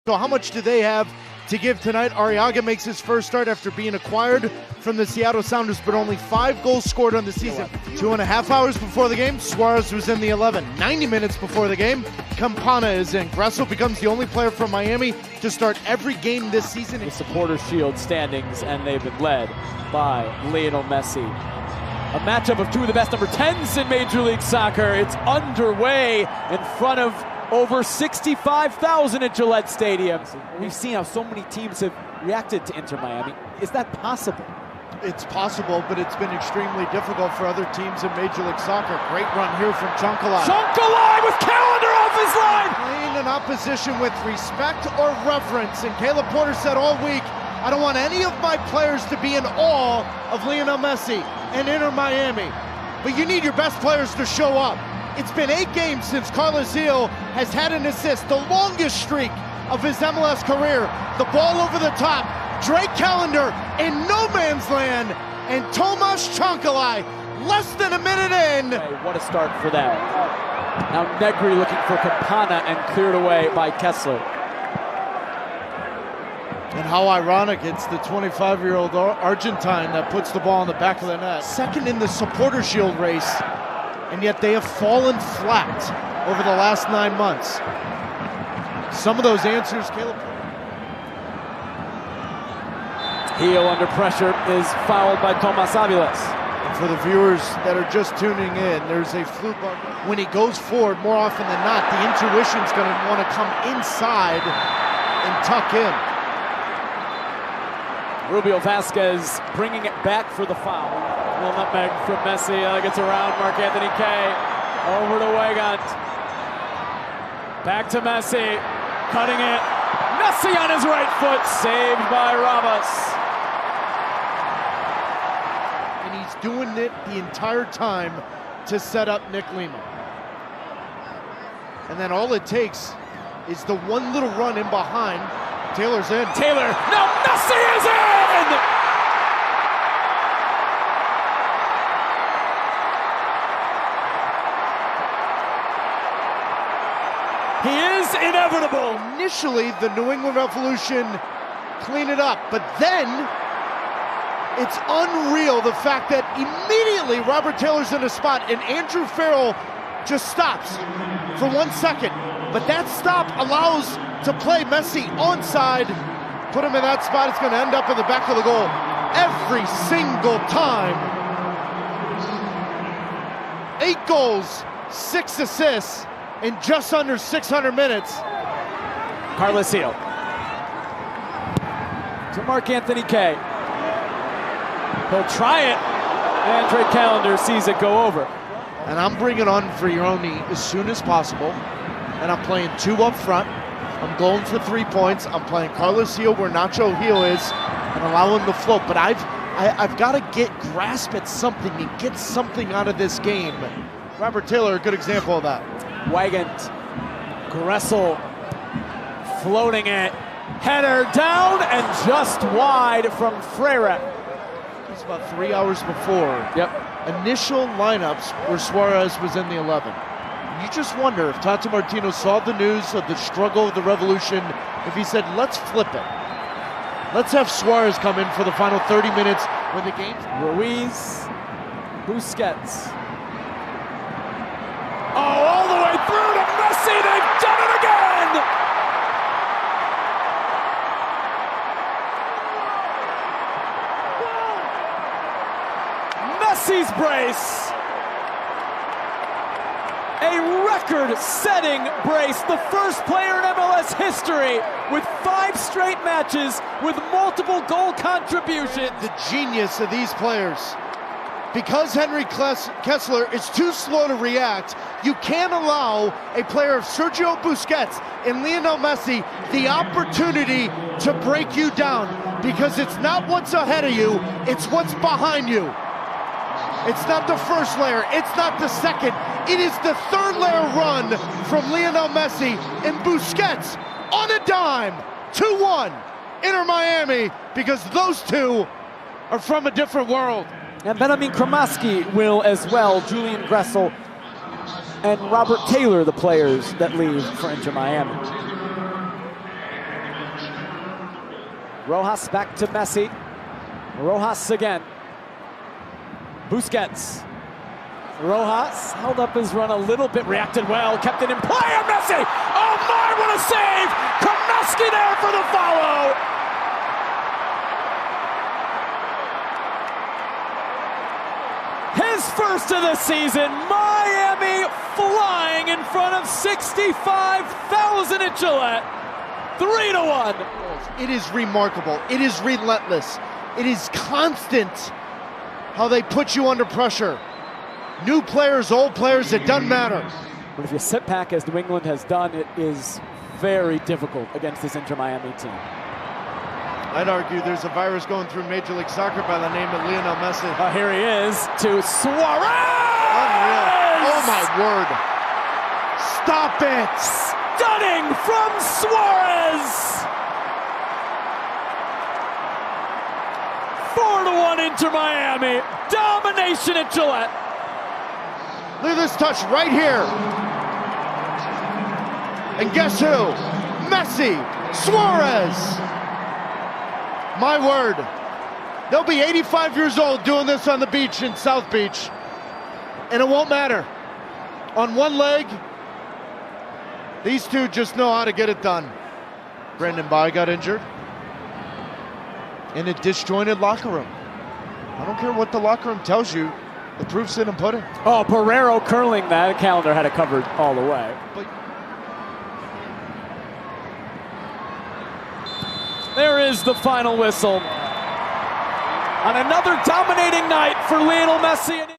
So how much do they have to give tonight? Arriaga makes his first start after being acquired from the Seattle Sounders, but only 5 goals scored on the season. 2.5 hours before the game, Suarez was in the 11. 90 minutes before the game, Campana is in. Gressel becomes the only player from Miami to start every game this season. The Supporters Shield standings, and they've been led by Lionel Messi. A matchup of two of the best number 10s in Major League Soccer. It's underway in front of over 65,000 at Gillette Stadium. We've seen how so many teams have reacted to Inter Miami. Is that possible? It's possible, but it's been extremely difficult for other teams in Major League Soccer. Great run here from Chunkalai. Chunkalai with Calendar off his line! Playing an opposition with respect or reverence. And Caleb Porter said all week, I don't want any of my players to be in awe of Lionel Messi and Inter Miami. But you need your best players to show up. It's been 8 games since Carlos Gil has had an assist, the longest streak of his MLS career. The ball over the top, Drake Calendar in no man's land, and Tomas Chunkalai less than a minute in. Hey, what a start for that. Now Negri looking for Campana and cleared away by Kessler. And how ironic, it's the 25-year-old Argentine that puts the ball in the back of the net. Second in the Supporter Shield race, and yet they have fallen flat over the last 9 months. Some of those answers, Caleb. Gil under pressure is fouled by Tomas Aviles. And for the viewers that are just tuning in, there's a fluke when he goes forward more often than not. The intuition's going to want to come inside and tuck in. Rubio Vasquez bringing it back for the foul. A little nutmeg from Messi. Gets around Marc-Anthony Kaye. Over to Weigand. Back to Messi. Cutting it. Messi on his right foot. Saved by Ramos. And he's doing it the entire time to set up Nick Lima. And then all it takes is the one little run in behind. Taylor's in. Taylor. No, Messi is in! He is inevitable. Initially, the New England Revolution clean it up, but then it's unreal the fact that immediately Robert Taylor's in a spot and Andrew Farrell just stops for 1 second. But that stop allows to play Messi onside, put him in that spot. It's going to end up in the back of the goal every single time. 8 goals, 6 assists in just under 600 minutes. Carlos Gil to Marc-Anthony Kaye. He'll try it, and Drake Calendar sees it go over. And I'm bringing on Vrioni as soon as possible, and I'm playing 2 up front. I'm going for 3 points. I'm playing Carlos Gil where Nacho Gil is and allow him to float. But I've got to grasp at something and get something out of this game. Robert Taylor, a good example of that. Weigand, Gressel floating it. Header down and just wide from Freire. It's about 3 hours before. Yep. Initial lineups where Suarez was in the 11. You just wonder if Tata Martino saw the news of the struggle of the Revolution, if he said, let's flip it. Let's have Suarez come in for the final 30 minutes when the game's... Ruiz, Busquets. Oh, all the way through to Messi, they've done it again! Messi's brace. A record-setting brace, the first player in MLS history with 5 straight matches with multiple goal contributions. The genius of these players. Because Henry Kessler is too slow to react, you can't allow a player of Sergio Busquets and Lionel Messi the opportunity to break you down, because it's not what's ahead of you, it's what's behind you. It's not the first layer, it's not the second, it is the third layer run from Lionel Messi and Busquets on a dime. 2-1, Inter Miami, because those two are from a different world. And Benjamin Kramaski will as well. Julian Gressel and Robert Taylor, the players that leave for Inter Miami. Rojas back to Messi. Rojas again. Busquets. Rojas held up his run a little bit, reacted well, kept it in play, and Messi! Oh my, what a save! Kaminsky there for the follow! His first of the season, Miami flying in front of 65,000 at Gillette. 3-1. It is remarkable. It is relentless. It is constant how they put you under pressure. New players, old players, it doesn't matter. But if you sit back as New England has done, it is very difficult against this Inter Miami team. I'd argue there's a virus going through Major League Soccer by the name of Lionel Messi. Here he is to Suarez! Unreal. Oh my word. Stop it! Stunning from Suarez! 4-1 Inter Miami. Domination at Gillette. Look at this touch right here. And guess who? Messi, Suarez. My word. They'll be 85 years old doing this on the beach in South Beach. And it won't matter. On one leg, these two just know how to get it done. Brandon Bai got injured in a disjointed locker room. I don't care what the locker room tells you. The proof's in the pudding. Oh, Pereiro curling that. Calendar had it covered all the way. But there is the final whistle. On another dominating night for Lionel Messi.